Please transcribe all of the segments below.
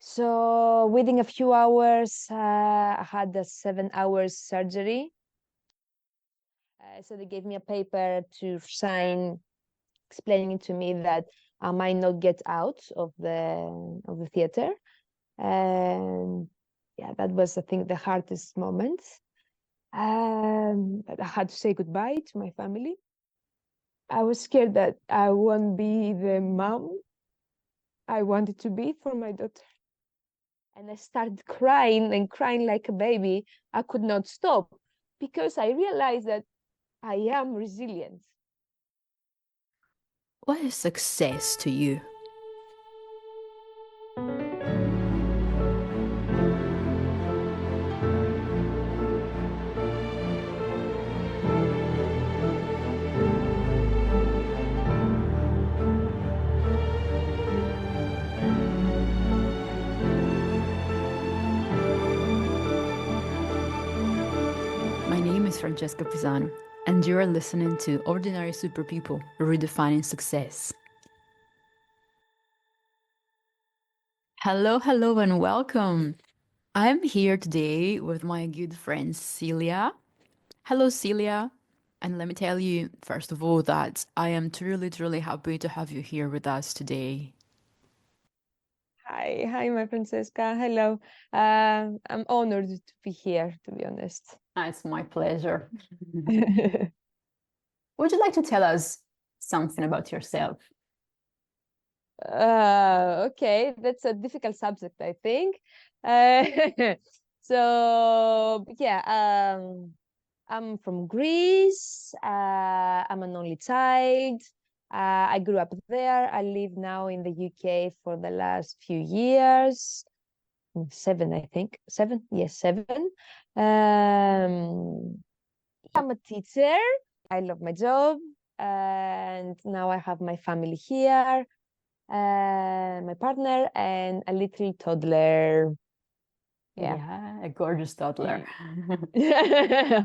So within a few hours, I had a 7 hours surgery. So they gave me a paper to sign, explaining to me that I might not get out of the theater. And yeah, that was, I think, the hardest moment. But I had to say goodbye to my family. I was scared that I won't be the mom I wanted to be for my daughter. And I started crying and crying like a baby. I could not stop because I realized that I am resilient. What is success to you? My name is Francesca Pisano, and you are listening to Ordinary Super People, Redefining Success. Hello, hello, and welcome. I'm here today with my good friend Sylia. Hello, Sylia. And let me tell you, first of all, that I am truly, truly happy to have you here with us today. Hi, my Francesca. Hello. I'm honored to be here, to be honest. It's my pleasure. Would you like to tell us something about yourself? Okay, that's a difficult subject, I think. So yeah, I'm from Greece. I'm an only child. I grew up there. I live now in the UK for the last few years. 7, I think. 7? Yes, 7. I'm a teacher. I love my job. And now I have my family here, my partner, and a little toddler. Yeah, a gorgeous toddler. Yeah.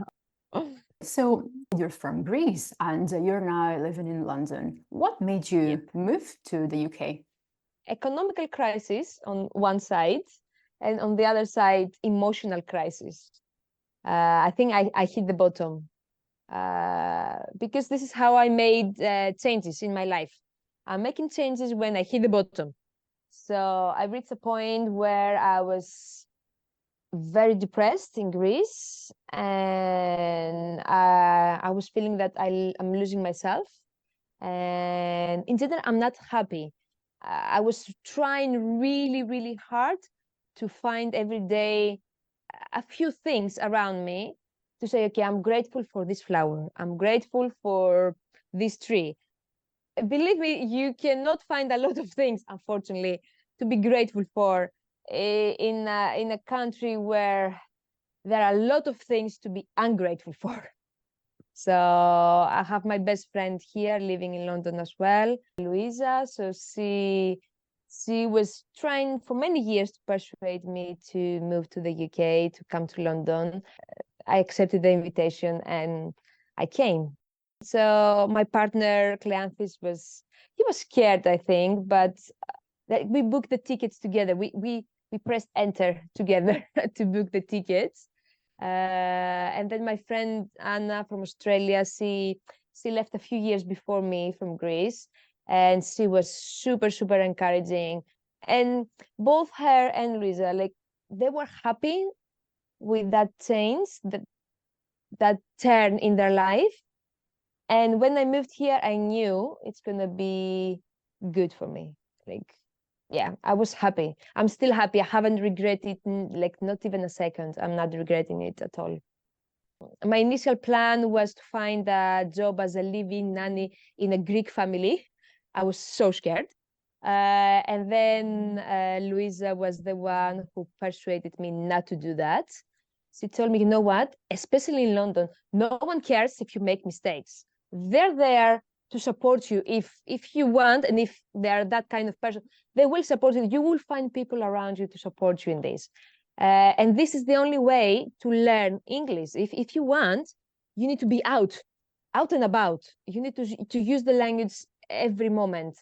So you're from Greece and you're now living in London. What made you Yep. move to the UK? Economical crisis on one side, and on the other side, emotional crisis. I think I hit the bottom because this is how I made changes in my life. I'm making changes when I hit the bottom. So I reached a point where I was very depressed in Greece, and I was feeling that I'm losing myself. And in general, I'm not happy. I was trying really, really hard to find every day a few things around me to say, okay, I'm grateful for this flower. I'm grateful for this tree. Believe me, you cannot find a lot of things, unfortunately, to be grateful for in a country where there are a lot of things to be ungrateful for. So I have my best friend here living in London as well, Louisa. So she was trying for many years to persuade me to move to the UK, to come to London. I accepted the invitation and I came. So my partner Cleanthis he was scared, I think, but we booked the tickets together. We pressed enter together to book the tickets. And then my friend Anna from Australia, she left a few years before me from Greece, and she was super, super encouraging. And both her and Luisa, like, they were happy with that change, that turn in their life. And when I moved here, I knew it's gonna be good for me. Like, yeah, I was happy. I'm still happy. I haven't regretted, like, not even a second. I'm not regretting it at all. My initial plan was to find a job as a living nanny in a Greek family. I was so scared. And then Louisa was the one who persuaded me not to do that. She told me, you know what, especially in London, no one cares if you make mistakes. They're there to support you if you want, and if they're that kind of person, they will support you. You will find people around you to support you in this. And this is the only way to learn English. If you want, you need to be out and about. You need to use the language every moment.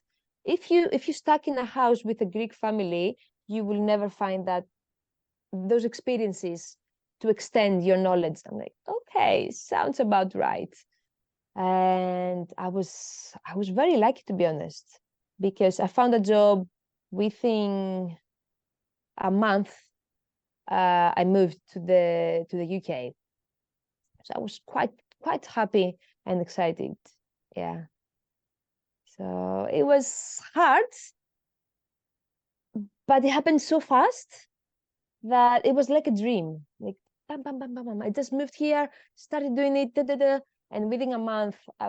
If you stuck in a house with a Greek family, you will never find that those experiences to extend your knowledge. I'm like, okay, sounds about right. And I was very lucky, to be honest, because I found a job within a month. I moved to the UK, so I was quite happy and excited. Yeah. So it was hard, but it happened so fast that it was like a dream. Like bam, bam, bam, bam, bam. I just moved here, started doing it, da, da, da. And within a month, I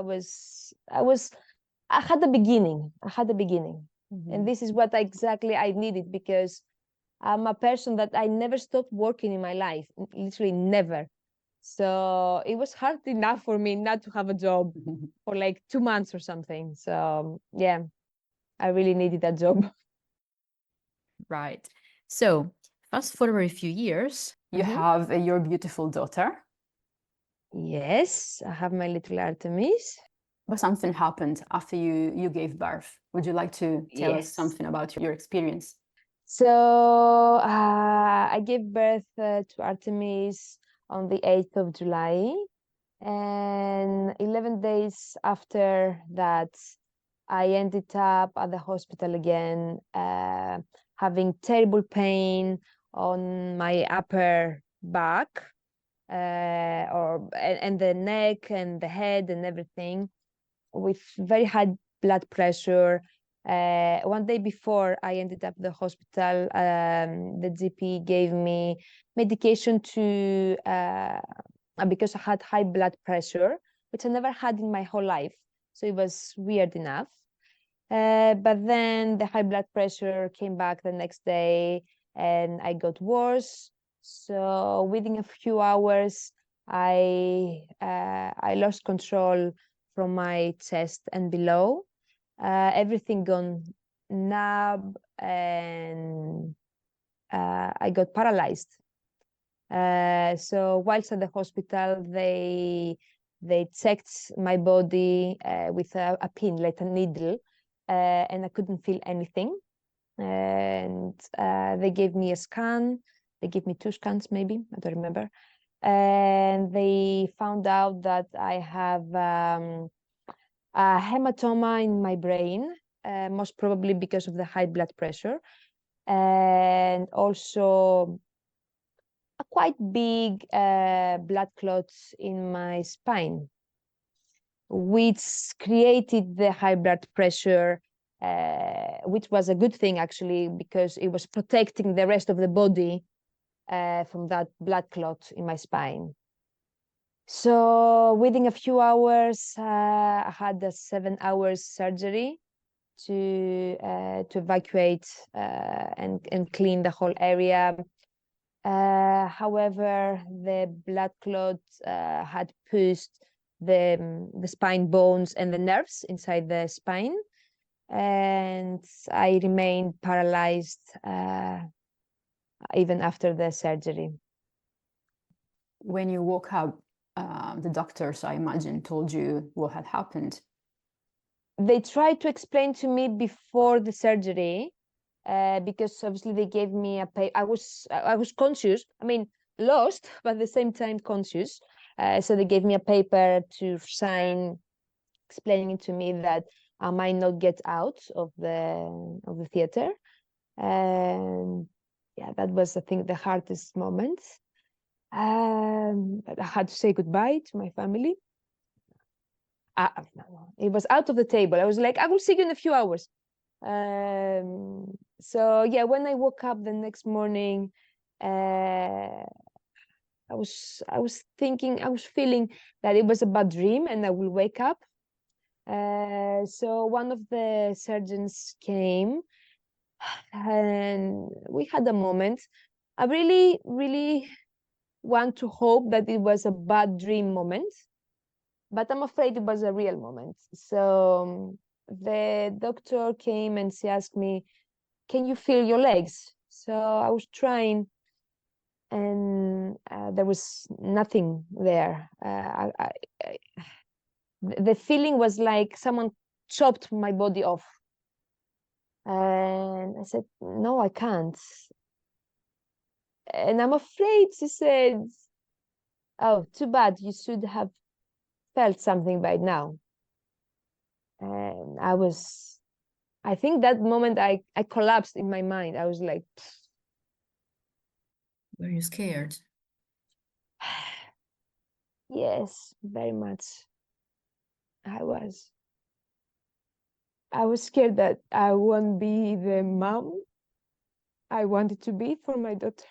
had the beginning. I had the beginning. And this is what exactly I needed, because I'm a person that I never stopped working in my life, literally never. So it was hard enough for me not to have a job for like 2 months or something. So yeah, I really needed that job. Right. So fast forward a few years, you have your beautiful daughter. Yes, I have my little Artemis. But something happened after you gave birth. Would you like to tell us Yes. something about your experience? So I gave birth to Artemis on the 8th of July. And 11 days after that, I ended up at the hospital again, having terrible pain on my upper back, and the neck and the head and everything, with very high blood pressure. One day before I ended up at the hospital, the GP gave me medication to because I had high blood pressure, which I never had in my whole life. So it was weird enough. But then the high blood pressure came back the next day and I got worse. So within a few hours, I lost control from my chest and below. Everything gone numb, and I got paralyzed. So whilst at the hospital, they checked my body with a pin, like a needle, and I couldn't feel anything. And they gave me a scan. They gave me 2 scans, maybe, I don't remember. And they found out that I have a hematoma in my brain, most probably because of the high blood pressure, and also a quite big blood clots in my spine, which created the high blood pressure, which was a good thing actually, because it was protecting the rest of the body from that blood clot in my spine. So within a few hours, I had a 7 hours surgery to evacuate and clean the whole area. However, the blood clot had pushed the spine bones and the nerves inside the spine, and I remained paralyzed even after the surgery. When you woke up, the doctors, I imagine, told you what had happened. They tried to explain to me before the surgery, because obviously they gave me a pay. I was conscious. I mean, lost, but at the same time conscious. So they gave me a paper to sign, explaining to me that I might not get out of the theater. And yeah, that was, I think, the hardest moment. I had to say goodbye to my family. It was out of the table. I was like, I will see you in a few hours. So yeah, when I woke up the next morning, I was thinking, I was feeling that it was a bad dream and I will wake up. So one of the surgeons came and we had a moment. I really, really want to hope that it was a bad dream moment, but I'm afraid it was a real moment. So the doctor came and she asked me, can you feel your legs? So I was trying, and there was nothing there. The feeling was like someone chopped my body off. And I said, no, I can't. And I'm afraid, she said, oh, too bad, you should have felt something by now. And I think that moment I collapsed in my mind. I was like, Were you scared? yes, very much. I was. I was scared that I won't be the mom I wanted to be for my daughter.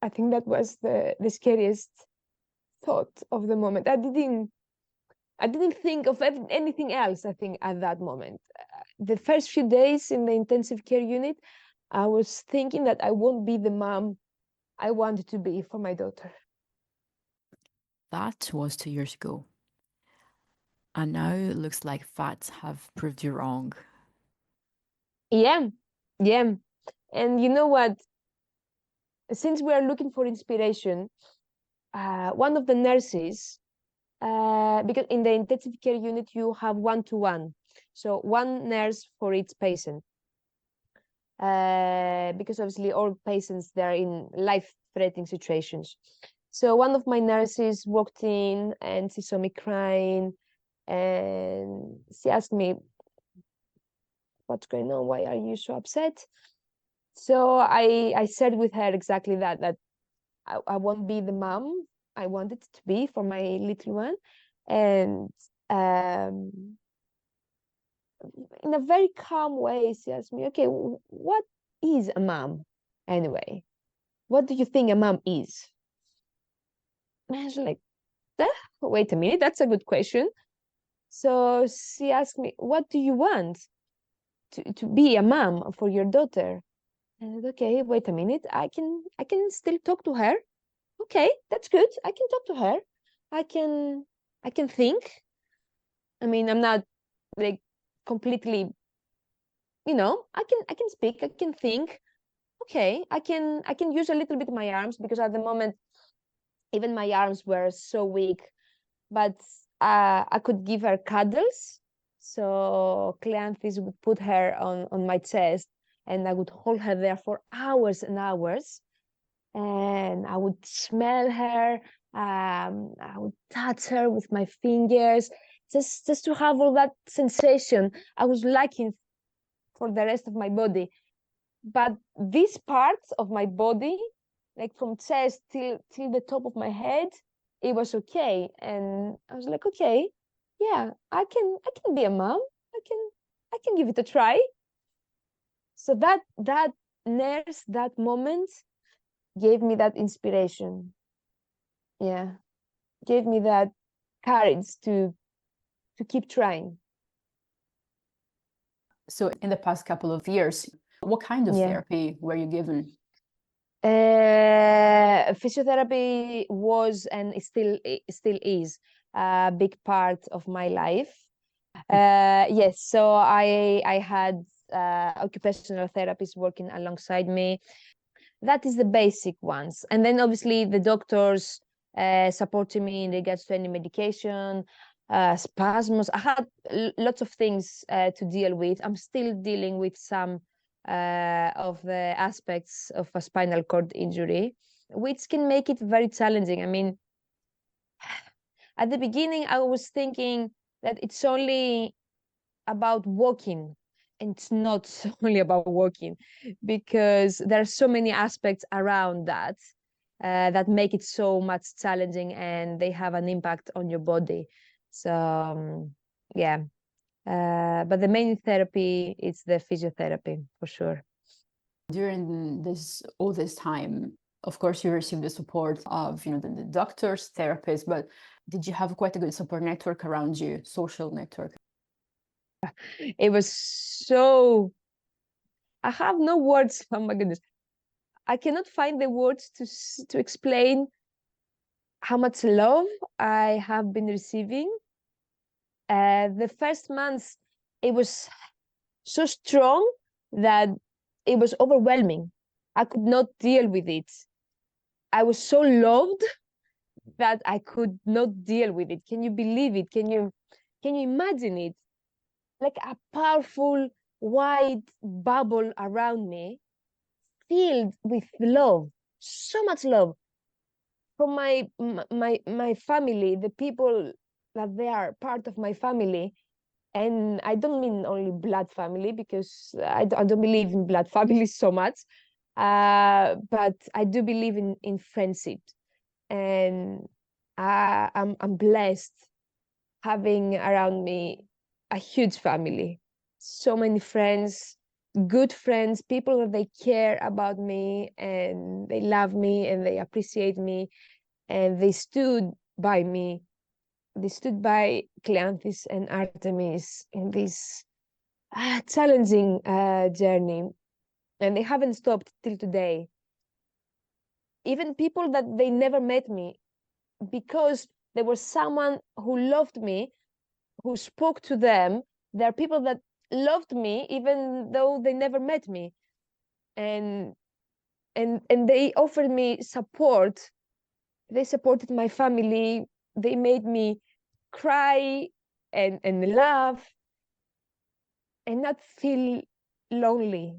I think that was the scariest thought of the moment. I didn't think of anything else, I think, at that moment. The first few days in the intensive care unit, I was thinking that I won't be the mom I wanted to be for my daughter. That was 2 years ago. And now it looks like facts have proved you wrong. Yeah, yeah. And you know what? Since we are looking for inspiration, one of the nurses, because in the intensive care unit, you have one-to-one. So one nurse for each patient. Because obviously all patients, they're in life-threatening situations. So one of my nurses walked in and she saw me crying and she asked me, what's going on? Why are you so upset? So I said with her exactly that I won't be the mom I wanted to be for my little one. And in a very calm way, she asked me, okay, what is a mom anyway? What do you think a mom is? And I was like, wait a minute, that's a good question. So she asked me, what do you want to be a mom for your daughter? And I said, okay, wait a minute, I can still talk to her. Okay, that's good. I can talk to her. I can I can think. I mean, I'm not like completely, I can speak, I can think. Okay, I can use a little bit of my arms because at the moment even my arms were so weak, but I could give her cuddles. So Cleanthes would put her on my chest and I would hold her there for hours and hours. And I would smell her. I would touch her with my fingers, just to have all that sensation I was lacking for the rest of my body. But these parts of my body, like from chest till the top of my head, it was okay. And I was like, okay, yeah, I can be a mom. I can give it a try. So that nurse, that moment gave me that inspiration. Yeah, gave me that courage to keep trying. So, in the past couple of years, what kind of Yeah. therapy were you given? Physiotherapy was and still is a big part of my life. Yes, so I had occupational therapists working alongside me. That is the basic ones, and then obviously the doctors supporting me in regards to any medication, spasms. I had lots of things to deal with. I'm still dealing with some of the aspects of a spinal cord injury, which can make it very challenging. I mean, at the beginning I was thinking that it's only about walking, and it's not only about walking, because there are so many aspects around that that make it so much challenging, and they have an impact on your body. So yeah, but the main therapy is the physiotherapy for sure. During all this time, of course, you received the support of the doctors, therapists, but did you have quite a good support network around you, social network? It was so, I have no words. Oh my goodness, I cannot find the words to explain how much love I have been receiving. The first months, it was so strong that it was overwhelming. I could not deal with it. I was so loved that I could not deal with it. Can you believe it? Can you imagine it? like a powerful white bubble around me, filled with love, so much love from my family, the people that they are part of my family. And I don't mean only blood family, because I don't believe in blood families so much, but I do believe in friendship. And I'm blessed having around me a huge family, so many friends, good friends, people that they care about me and they love me and they appreciate me, and they stood by me. They stood by Cleanthes and Artemis in this challenging journey, and they haven't stopped till today. Even people that they never met me, because there was someone who loved me, who spoke to them. There are people that loved me even though they never met me, and and they offered me support. They supported my family. They made me cry and laugh and not feel lonely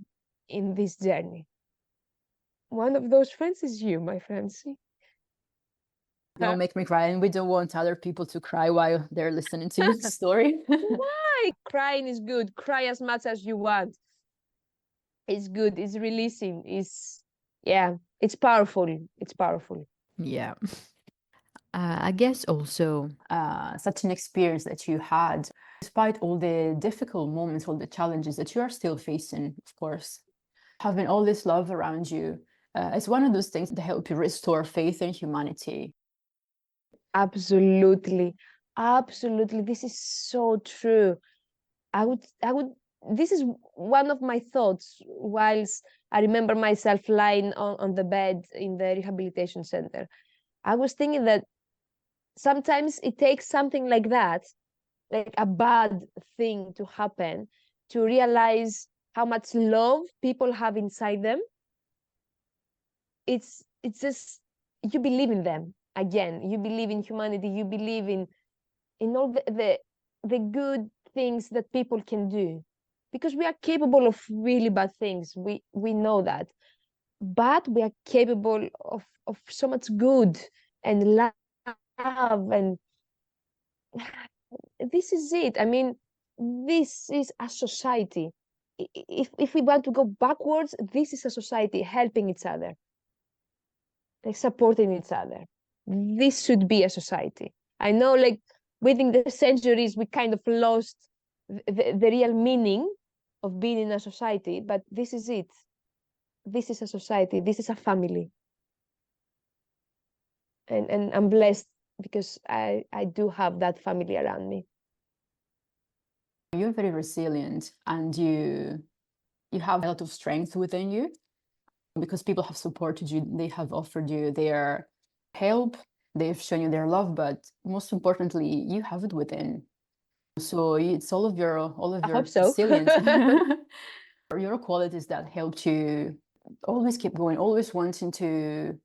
in this journey. One of those friends is you, my Francie. Don't make me cry, and we don't want other people to cry while they're listening to your story. Why? Crying is good. Cry as much as you want. It's good. It's releasing. Yeah, it's powerful. It's powerful. Yeah. I guess also such an experience that you had, despite all the difficult moments, all the challenges that you are still facing, of course, having all this love around you, is one of those things that help you restore faith in humanity. Absolutely. Absolutely. This is so true. I would, this is one of my thoughts whilst I remember myself lying on the bed in the rehabilitation center. I was thinking that sometimes it takes something like that, like a bad thing to happen, to realize how much love people have inside them. It's just, you believe in them again. You believe in humanity. You believe in all the good things that people can do, because we are capable of really bad things. We know that, but we are capable of so much good and love. And this is it. I mean, this is a society. If we want to go backwards, this is a society helping each other, like supporting each other. This should be a society. I know, like, within the centuries, we kind of lost the real meaning of being in a society, but this is it. This is a society. This is a family. And I'm blessed because I do have that family around me. You're very resilient, and you have a lot of strength within you because people have supported you, they have offered you their help, they've shown you their love, but most importantly, you have it within. So it's all of I your hope so. resilience, your qualities that helped you always keep going, always wanting to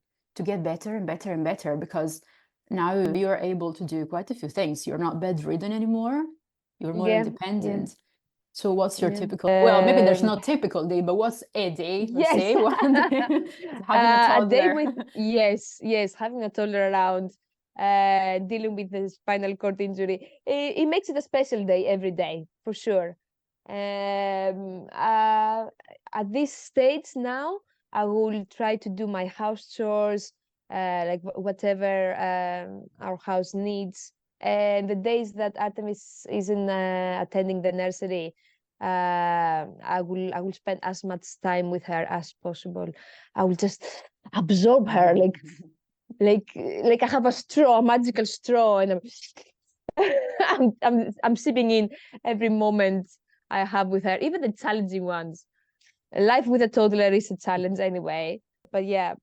get better and better and better, because now you're able to do quite a few things. You're not bedridden anymore. You're more Yeah, yeah, independent. So what's your yeah. typical, well, maybe there's no typical day, but what's a day, let's Yes. say, one day, having a A day toddler. with, yes, having a toddler around, dealing with the spinal cord injury, it makes it a special day every day, for sure. At this stage now, I will try to do my house chores, like whatever our house needs. And the days that Artemis isn't attending the nursery, I will spend as much time with her as possible. I will just absorb her, like I have a straw, a magical straw, and I'm sipping in every moment I have with her, even the challenging ones. Life with a toddler is a challenge anyway. But yeah,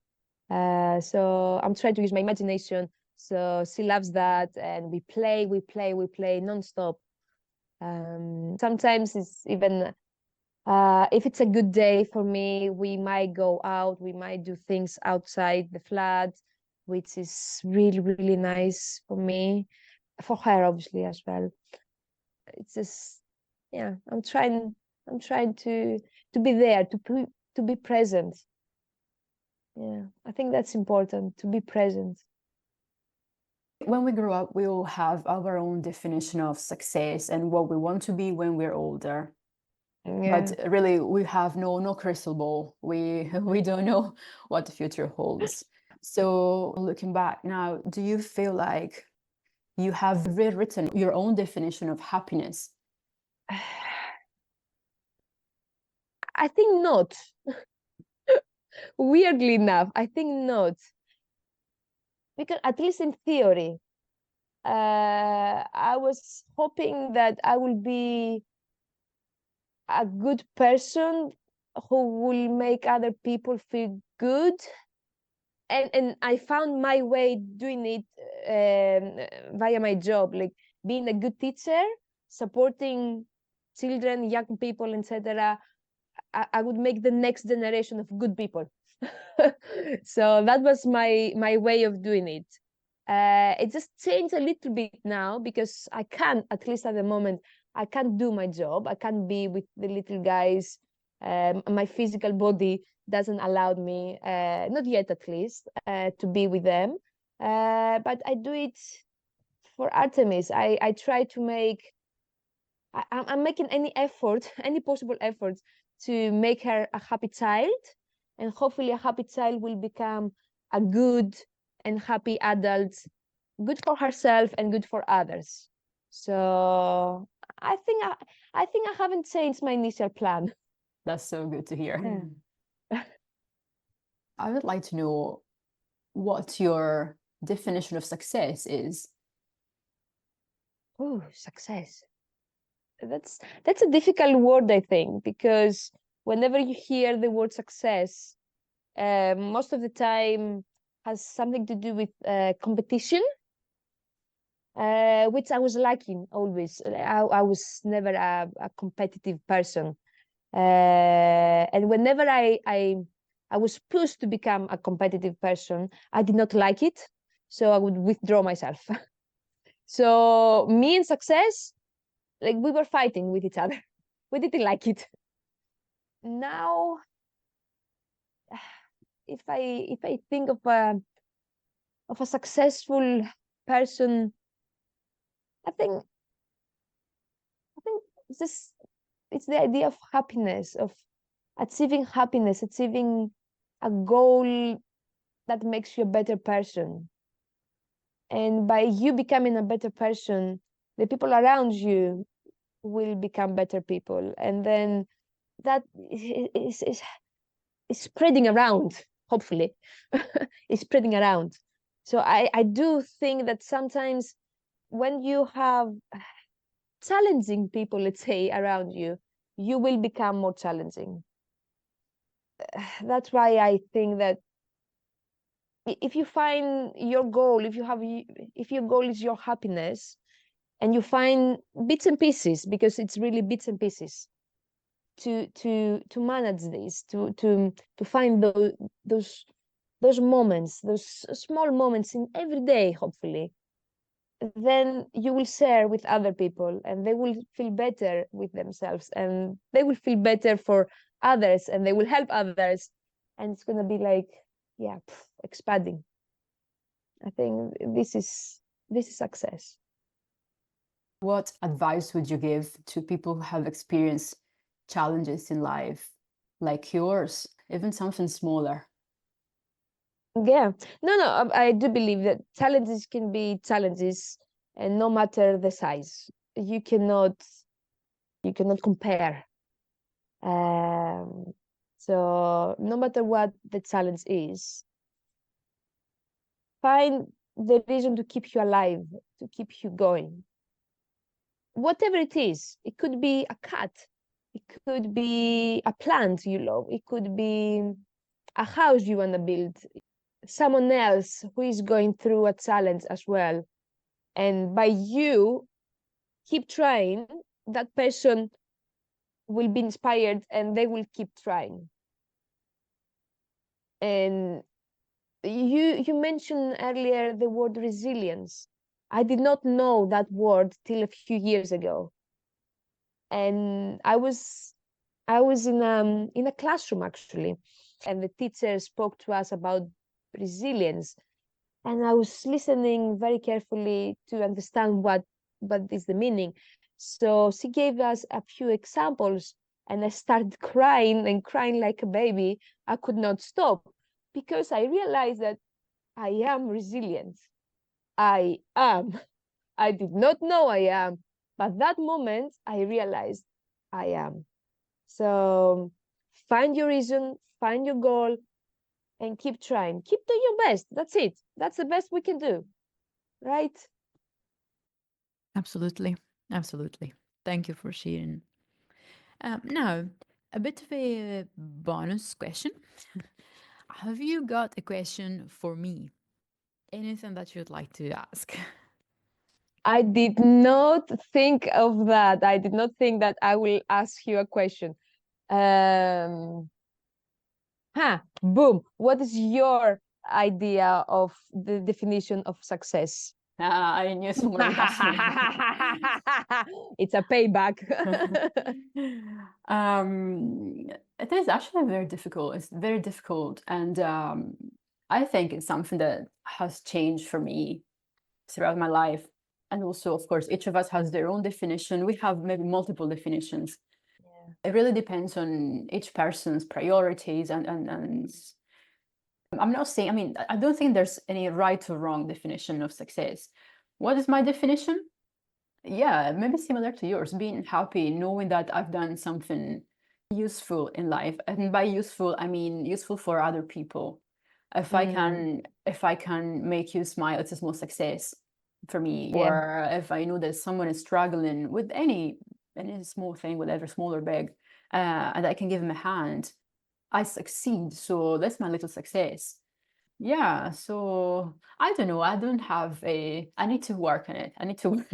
so I'm trying to use my imagination. So she loves that, and we play nonstop. Sometimes it's even if it's a good day for me, we might go out, we might do things outside the flat, which is really, really nice for me, for her, obviously, as well. It's just, yeah, I'm trying to be there, to be present. Yeah, I think that's important, to be present. When we grow up, we all have our own definition of success and what we want to be when we're older. Yeah. But really, we have no crystal ball. We don't know what the future holds. So looking back now, do you feel like you have rewritten your own definition of happiness? I think not. Weirdly enough, I think not. Because at least in theory, I was hoping that I will be a good person who will make other people feel good. And I found my way doing it via my job, like being a good teacher, supporting children, young people, etc. I would make the next generation of good people. So that was my way of doing it. It just changed a little bit now because I can't, at least at the moment, I can't do my job. I can't be with the little guys. My physical body doesn't allow me, not yet at least, to be with them. But I do it for Artemis. I try to make, I'm making any effort, any possible effort to make her a happy child. And hopefully a happy child will become a good and happy adult, good for herself and good for others. So I think I haven't changed my initial plan. That's so good to hear. Yeah. I would like to know what your definition of success is. Oh, success. That's a difficult word, I think, because whenever you hear the word success, most of the time has something to do with competition, which I was lacking always. I was never a competitive person, and whenever I was pushed to become a competitive person, I did not like it, so I would withdraw myself. So me and success, like we were fighting with each other. We didn't like it. Now, if I think of a successful person, I think I think it's just it's the idea of happiness, of achieving happiness, achieving a goal that makes you a better person. And by you becoming a better person, the people around you will become better people. And then that is spreading around, hopefully. Is spreading around. So I do think that sometimes when you have challenging people, let's say, around you, you will become more challenging. That's why I think that if you find your goal, if your goal is your happiness, and you find bits and pieces, because it's really bits and pieces, to manage this, to find those moments, those small moments in every day, hopefully, then you will share with other people and they will feel better with themselves and they will feel better for others and they will help others, and it's going to be like, yeah, expanding. I think this is success. What advice would you give to people who have experienced challenges in life, like yours, even something smaller? Yeah, no, I do believe that challenges can be challenges, and no matter the size, you cannot compare. um so no matter what the challenge is, find the reason to keep you alive, to keep you going. Whatever it is, it could be a cat, it could be a plant you love, it could be a house you want to build, someone else who is going through a challenge as well. And by you keep trying, that person will be inspired and they will keep trying. And you mentioned earlier the word resilience. I did not know that word till a few years ago. And I was in a classroom actually, and the teacher spoke to us about resilience, and I was listening very carefully to understand what is the meaning. So she gave us a few examples, and I started crying and crying like a baby. I could not stop because I realized that I am resilient. I am. I did not know I am, but that moment I realized I am. So find your reason, find your goal, and keep trying. Keep doing your best. That's it. That's the best we can do, right? Absolutely. Absolutely. Thank you for sharing. Now, a bit of a bonus question. Have you got a question for me? Anything that you'd like to ask? I did not think of that. I did not think that I will ask you a question. Um, Boom. What is your idea of the definition of success? I knew someone would ask me. It's a payback. It is actually very difficult. It's very difficult. And I think it's something that has changed for me throughout my life. And also, of course, each of us has their own definition. We have maybe multiple definitions. It really depends on each person's priorities and I'm not saying, I mean, I don't think there's any right or wrong definition of success. What is my definition? Yeah, maybe similar to yours, being happy, knowing that I've done something useful in life. And by useful, I mean useful for other people. If I can make you smile, it's a small success for me. Yeah. Or if I know that someone is struggling with any small thing, whatever, small or big, and I can give him a hand, I succeed. So that's my little success. Yeah, so I don't know. I don't have I need to work on it. I need to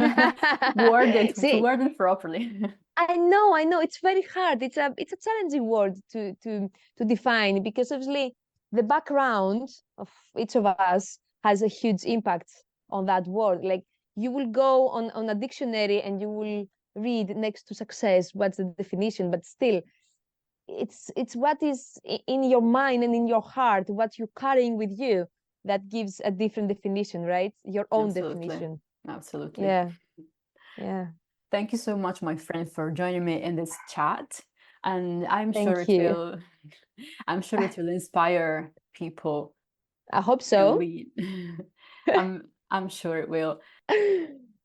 See, word it properly. I know it's very hard. It's a challenging word to define, because obviously the background of each of us has a huge impact on that word. Like, you will go on a dictionary and you will read next to success what's the definition, but still it's what is in your mind and in your heart, what you're carrying with you, that gives a different definition, right? Your own Absolutely. definition. Absolutely. Yeah. Thank you so much, my friend, for joining me in this chat. And I'm sure Thank it you. will I'm sure it will inspire people. I hope so. I'm sure it will.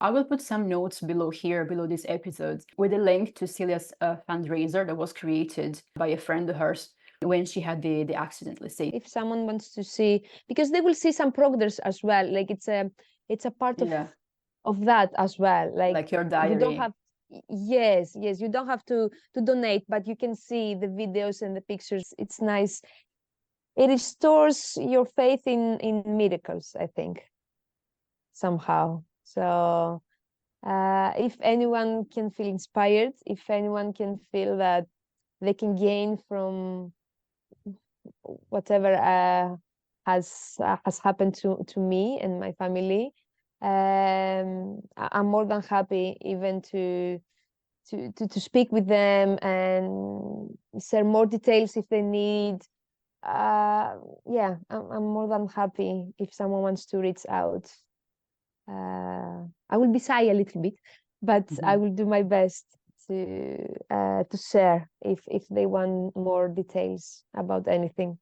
I will put some notes below this episode, with a link to Sylia's fundraiser that was created by a friend of hers when she had the accident, let's say. If someone wants to see, because they will see some progress as well, like it's a part of that as well, like your diary. You don't have, yes, you don't have to donate, but you can see the videos and the pictures. It's nice. It restores your faith in miracles, I think, somehow. So if anyone can feel inspired, if anyone can feel that they can gain from whatever has happened to me and my family, I'm more than happy even to speak with them and share more details if they need. Yeah, I'm more than happy if someone wants to reach out. I will be shy a little bit, but I will do my best to share if they want more details about anything.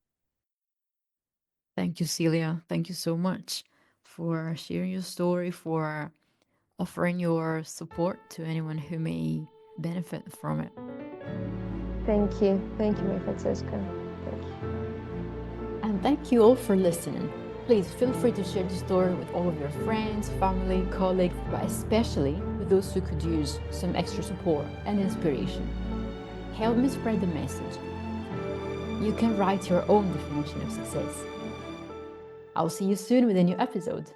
Thank you, Sylia. Thank you so much for sharing your story, for offering your support to anyone who may benefit from it. Thank you, my Francesca. Thank you. And thank you all for listening. Please feel free to share the story with all of your friends, family, colleagues, but especially with those who could use some extra support and inspiration. Help me spread the message. You can write your own definition of success. I'll see you soon with a new episode.